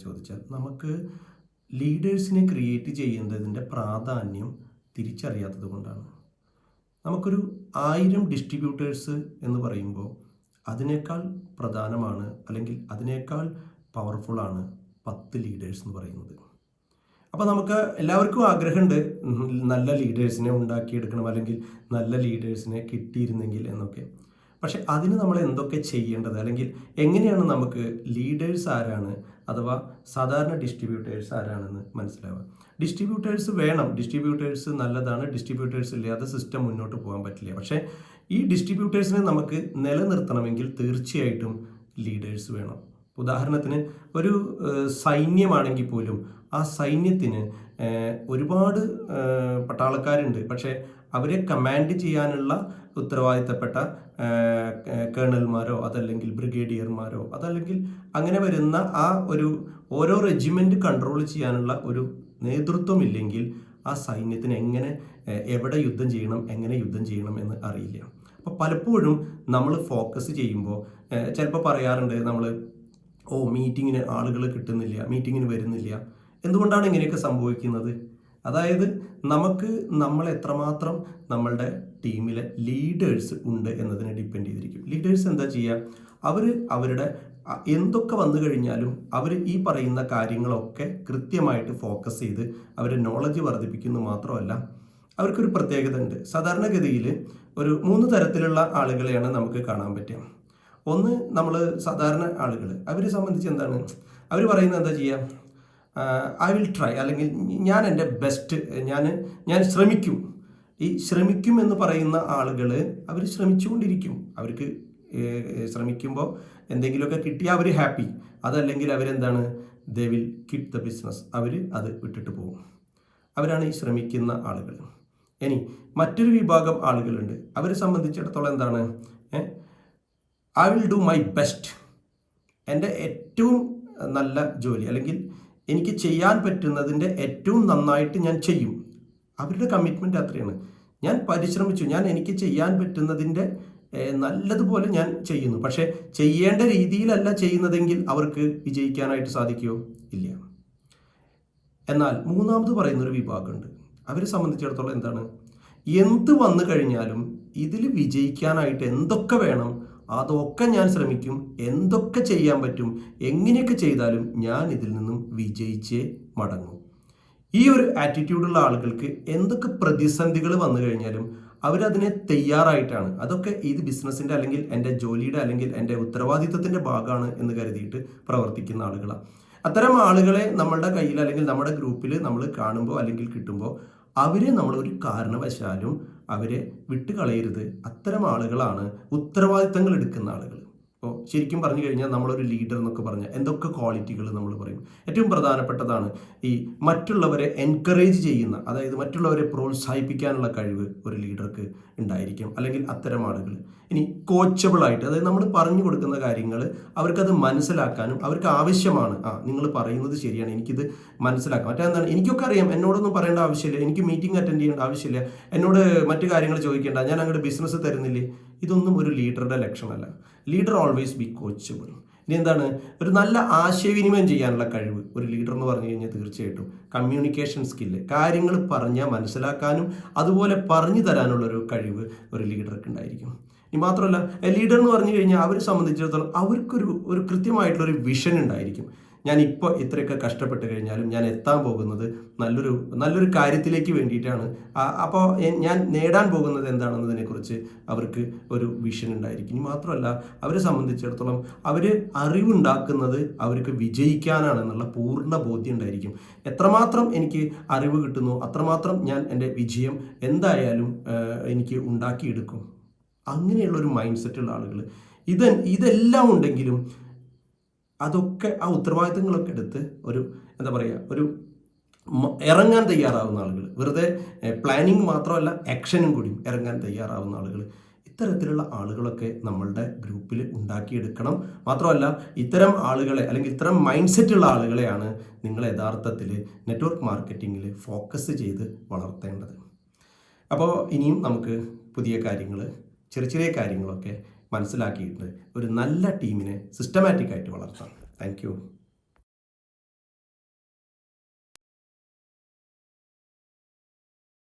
ചോദിച്ചാൽ നമുക്ക് ലീഡേഴ്സിനെ ക്രിയേറ്റ് ചെയ്യുന്നതിൻ്റെ പ്രാധാന്യം തിരിച്ചറിയാത്തത് കൊണ്ടാണ്. നമുക്കൊരു 1000 ഡിസ്ട്രിബ്യൂട്ടേഴ്സ് എന്ന് പറയുമ്പോൾ അതിനേക്കാൾ പ്രധാനമാണ് അല്ലെങ്കിൽ അതിനേക്കാൾ പവർഫുള്ളാണ് 10 ലീഡേഴ്സ് എന്ന് പറയുന്നത്. അപ്പോൾ നമുക്ക് എല്ലാവർക്കും ആഗ്രഹമുണ്ട് നല്ല ലീഡേഴ്സിനെ ഉണ്ടാക്കിയെടുക്കണം, അല്ലെങ്കിൽ നല്ല ലീഡേഴ്സിനെ കിട്ടിയിരുന്നെങ്കിൽ എന്നൊക്കെ. പക്ഷെ അതിന് നമ്മൾ എന്തൊക്കെ ചെയ്യേണ്ടത്, അല്ലെങ്കിൽ എങ്ങനെയാണ് നമുക്ക് ലീഡേഴ്സ് ആരാണ് അഥവാ സാധാരണ ഡിസ്ട്രിബ്യൂട്ടേഴ്സ് ആരാണെന്ന് മനസ്സിലാവുക. ഡിസ്ട്രിബ്യൂട്ടേഴ്സ് വേണം, ഡിസ്ട്രിബ്യൂട്ടേഴ്സ് നല്ലതാണ്, ഡിസ്ട്രിബ്യൂട്ടേഴ്സ് ഇല്ലാതെ സിസ്റ്റം മുന്നോട്ട് പോകാൻ പറ്റില്ല. പക്ഷേ ഈ ഡിസ്ട്രിബ്യൂട്ടേഴ്സിനെ നമുക്ക് നിലനിർത്തണമെങ്കിൽ തീർച്ചയായിട്ടും ലീഡേഴ്സ് വേണം. ഉദാഹരണത്തിന് ഒരു സൈന്യമാണെങ്കിൽ പോലും ആ സൈന്യത്തിന് ഒരുപാട് പട്ടാളക്കാരുണ്ട്, പക്ഷേ അവരെ കമാൻഡ് ചെയ്യാനുള്ള ഉത്തരവാദിത്തപ്പെട്ട കേണൽമാരോ അതല്ലെങ്കിൽ ബ്രിഗേഡിയർമാരോ അതല്ലെങ്കിൽ അങ്ങനെ വരുന്ന ആ ഒരു ഓരോ റെജിമെൻ്റ് കൺട്രോൾ ചെയ്യാനുള്ള ഒരു നേതൃത്വമില്ലെങ്കിൽ ആ സൈന്യത്തിന് എങ്ങനെ എവിടെ യുദ്ധം ചെയ്യണം, എങ്ങനെ യുദ്ധം ചെയ്യണം എന്ന് അറിയില്ല. അപ്പോൾ പലപ്പോഴും നമ്മൾ ഫോക്കസ് ചെയ്യുമ്പോൾ ചിലപ്പോൾ പറയാറുണ്ട് നമ്മൾ മീറ്റിങ്ങിന് ആളുകൾ കിട്ടുന്നില്ല, മീറ്റിങ്ങിന് വരുന്നില്ല. എന്തുകൊണ്ടാണ് ഇങ്ങനെയൊക്കെ സംഭവിക്കുന്നത്? അതായത് നമ്മൾ എത്രമാത്രം നമ്മളുടെ ടീമിലെ ലീഡേഴ്സ് ഉണ്ട് എന്നതിനെ ഡിപ്പെൻഡ് ചെയ്തിരിക്കും. ലീഡേഴ്സ് എന്താ ചെയ്യുക, അവരുടെ എന്തൊക്കെ വന്നു കഴിഞ്ഞാലും അവർ ഈ പറയുന്ന കാര്യങ്ങളൊക്കെ കൃത്യമായിട്ട് ഫോക്കസ് ചെയ്ത് അവരുടെ നോളജ് വർദ്ധിപ്പിക്കുന്നു. മാത്രമല്ല അവർക്കൊരു പ്രത്യേകത ഉണ്ട്. സാധാരണഗതിയിൽ ഒരു 3 തരത്തിലുള്ള ആളുകളെയാണ് നമുക്ക് കാണാൻ പറ്റുക. ഒന്ന്, നമ്മൾ സാധാരണ ആളുകൾ, അവരെ സംബന്ധിച്ച് എന്താണ് അവർ പറയുന്നത്, എന്താ ചെയ്യുക, ഐ വിൽ ട്രൈ, അല്ലെങ്കിൽ ഞാൻ എൻ്റെ ബെസ്റ്റ്, ഞാൻ ശ്രമിക്കും. ഈ ശ്രമിക്കും എന്ന് പറയുന്ന ആളുകൾ അവർ ശ്രമിച്ചുകൊണ്ടിരിക്കും. അവർക്ക് ശ്രമിക്കുമ്പോൾ എന്തെങ്കിലുമൊക്കെ കിട്ടിയാൽ അവർ ഹാപ്പി. അതല്ലെങ്കിൽ അവരെന്താണ്, they will quit the business, അവർ അത് വിട്ടിട്ട് പോകും. അവരാണ് ഈ ശ്രമിക്കുന്ന ആളുകൾ. ഇനി മറ്റൊരു വിഭാഗം ആളുകളുണ്ട്. അവരെ സംബന്ധിച്ചിടത്തോളം എന്താണ്, I will do my best, എൻ്റെ ഏറ്റവും നല്ല ജോലി അല്ലെങ്കിൽ എനിക്ക് ചെയ്യാൻ പറ്റുന്നതിൻ്റെ ഏറ്റവും നന്നായിട്ട് ഞാൻ ചെയ്യും. അവരുടെ കമ്മിറ്റ്മെൻ്റ് അത്രയാണ്. ഞാൻ പരിശ്രമിച്ചു, എനിക്ക് ചെയ്യാൻ പറ്റുന്നതിൻ്റെ നല്ലതുപോലെ ഞാൻ ചെയ്യുന്നു. പക്ഷേ ചെയ്യേണ്ട രീതിയിലല്ല ചെയ്യുന്നതെങ്കിൽ അവർക്ക് വിജയിക്കാനായിട്ട് സാധിക്കുമോ? ഇല്ല. എന്നാൽ മൂന്നാമത് പറയുന്നൊരു വിഭാഗമുണ്ട്. അവരെ സംബന്ധിച്ചിടത്തോളം എന്താണ്, എന്ത് വന്നു കഴിഞ്ഞാലും ഇതിൽ വിജയിക്കാനായിട്ട് എന്തൊക്കെ വേണം അതൊക്കെ ഞാൻ ശ്രമിക്കും, എന്തൊക്കെ ചെയ്യാൻ പറ്റും, എങ്ങനെയൊക്കെ ചെയ്താലും ഞാൻ ഇതിൽ നിന്നും വിജയിച്ചേ മടങ്ങും. ഈ ഒരു ആറ്റിറ്റ്യൂഡുള്ള ആളുകൾക്ക് എന്തൊക്കെ പ്രതിസന്ധികൾ വന്നു കഴിഞ്ഞാലും അവരതിനെ തയ്യാറായിട്ടാണ്. അതൊക്കെ ഇത് ബിസിനസ്സിൻ്റെ അല്ലെങ്കിൽ എൻ്റെ ജോലിയുടെ അല്ലെങ്കിൽ എൻ്റെ ഉത്തരവാദിത്വത്തിൻ്റെ ഭാഗമാണ് എന്ന് കരുതിയിട്ട് പ്രവർത്തിക്കുന്ന ആളുകളാണ്. അത്തരം ആളുകളെ നമ്മളുടെ കയ്യിൽ അല്ലെങ്കിൽ നമ്മുടെ ഗ്രൂപ്പിൽ നമ്മൾ കാണുമ്പോൾ അല്ലെങ്കിൽ കിട്ടുമ്പോൾ അവരെ നമ്മൾ ഒരു കാരണവശാലും അവരെ വിട്ടുകളയരുത്. അത്തരം ആളുകളാണ് ഉത്തരവാദിത്തങ്ങൾ എടുക്കുന്ന ആളുകൾ. അപ്പോൾ ശരിക്കും പറഞ്ഞു കഴിഞ്ഞാൽ നമ്മളൊരു ലീഡർ എന്നൊക്കെ പറഞ്ഞാൽ എന്തൊക്കെ ക്വാളിറ്റികൾ നമ്മൾ പറയും. ഏറ്റവും പ്രധാനപ്പെട്ടതാണ് ഈ മറ്റുള്ളവരെ എൻകറേജ് ചെയ്യുന്ന, അതായത് മറ്റുള്ളവരെ പ്രോത്സാഹിപ്പിക്കാനുള്ള കഴിവ് ഒരു ലീഡർക്ക് ഉണ്ടായിരിക്കും. അല്ലെങ്കിൽ അത്തരം ആളുകൾ ഇനി കോച്ചബിളായിട്ട്, അതായത് നമ്മൾ പറഞ്ഞു കൊടുക്കുന്ന കാര്യങ്ങൾ അവർക്കത് മനസ്സിലാക്കാനും അവർക്ക് ആവശ്യമാണ്. നിങ്ങൾ പറയുന്നത് ശരിയാണ്, എനിക്കിത് മനസ്സിലാക്കാം. മറ്റെന്താണ്, എനിക്കൊക്കെ അറിയാം, എന്നോടൊന്നും പറയേണ്ട ആവശ്യമില്ല, എനിക്ക് മീറ്റിംഗ് അറ്റൻഡ് ചെയ്യേണ്ട ആവശ്യമില്ല, എന്നോട് മറ്റു കാര്യങ്ങൾ ചോദിക്കേണ്ട, ഞാൻ അങ്ങോട്ട് ബിസിനസ് തരുന്നില്ലേ. ഇതൊന്നും ഒരു ലീഡറുടെ ലക്ഷണമല്ല. Leader always be coachable. ഇനി എന്താണ്, ഒരു നല്ല ആശയവിനിമയം ചെയ്യാനുള്ള കഴിവ് ഒരു ലീഡർ എന്ന് പറഞ്ഞു കഴിഞ്ഞാൽ തീർച്ചയായിട്ടും കമ്മ്യൂണിക്കേഷൻ സ്കില്ല്, കാര്യങ്ങൾ പറഞ്ഞാൽ മനസ്സിലാക്കാനും അതുപോലെ പറഞ്ഞു തരാനുള്ളൊരു കഴിവ് ഒരു ലീഡർക്ക് ഉണ്ടായിരിക്കും. ഇനി മാത്രമല്ല, ലീഡർ എന്ന് പറഞ്ഞു കഴിഞ്ഞാൽ അവരെ സംബന്ധിച്ചിടത്തോളം അവർക്കൊരു കൃത്യമായിട്ടുള്ളൊരു വിഷൻ ഉണ്ടായിരിക്കും. ഞാനിപ്പോൾ ഇത്രയൊക്കെ കഷ്ടപ്പെട്ട് കഴിഞ്ഞാലും ഞാൻ എത്താൻ പോകുന്നത് നല്ലൊരു കാര്യത്തിലേക്ക് വേണ്ടിയിട്ടാണ്. അപ്പോൾ ഞാൻ നേടാൻ പോകുന്നത് എന്താണെന്നതിനെക്കുറിച്ച് അവർക്ക് ഒരു വിഷൻ ഉണ്ടായിരിക്കും. ഇനി മാത്രമല്ല, അവരെ സംബന്ധിച്ചിടത്തോളം അവർ അറിവുണ്ടാക്കുന്നത് അവർക്ക് വിജയിക്കാനാണെന്നുള്ള പൂർണ്ണ ബോധ്യം ഉണ്ടായിരിക്കും. എത്രമാത്രം എനിക്ക് അറിവ് കിട്ടുന്നു അത്രമാത്രം ഞാൻ എൻ്റെ വിജയം എന്തായാലും എനിക്ക് ഉണ്ടാക്കിയെടുക്കും. അങ്ങനെയുള്ളൊരു മൈൻഡ് സെറ്റുള്ള ആളുകൾ, ഇതെല്ലാം ഉണ്ടെങ്കിലും അതൊക്കെ ആ ഉത്തരവാദിത്തങ്ങളൊക്കെ എടുത്ത് ഒരു ഇറങ്ങാൻ തയ്യാറാവുന്ന ആളുകൾ, വെറുതെ പ്ലാനിങ് മാത്രമല്ല ആക്ഷനും കൂടി ഇറങ്ങാൻ തയ്യാറാവുന്ന ആളുകൾ, ഇത്തരത്തിലുള്ള ആളുകളൊക്കെ നമ്മളുടെ ഗ്രൂപ്പിൽ ഉണ്ടാക്കിയെടുക്കണം. മാത്രമല്ല, ഇത്തരം ആളുകളെ അല്ലെങ്കിൽ ഇത്തരം മൈൻഡ് സെറ്റുള്ള ആളുകളെയാണ് നിങ്ങൾ യഥാർത്ഥത്തിൽ നെറ്റ്വർക്ക് മാർക്കറ്റിങ്ങിൽ ഫോക്കസ് ചെയ്ത് വളർത്തേണ്ടത്. അപ്പോൾ ഇനിയും നമുക്ക് പുതിയ കാര്യങ്ങൾ, ചെറിയ കാര്യങ്ങളൊക്കെ മനസ്സിലാക്കിയിട്ട് ഒരു നല്ല ടീമിനെ സിസ്റ്റമാറ്റിക്കായിട്ട് വളർത്താം. Thank you.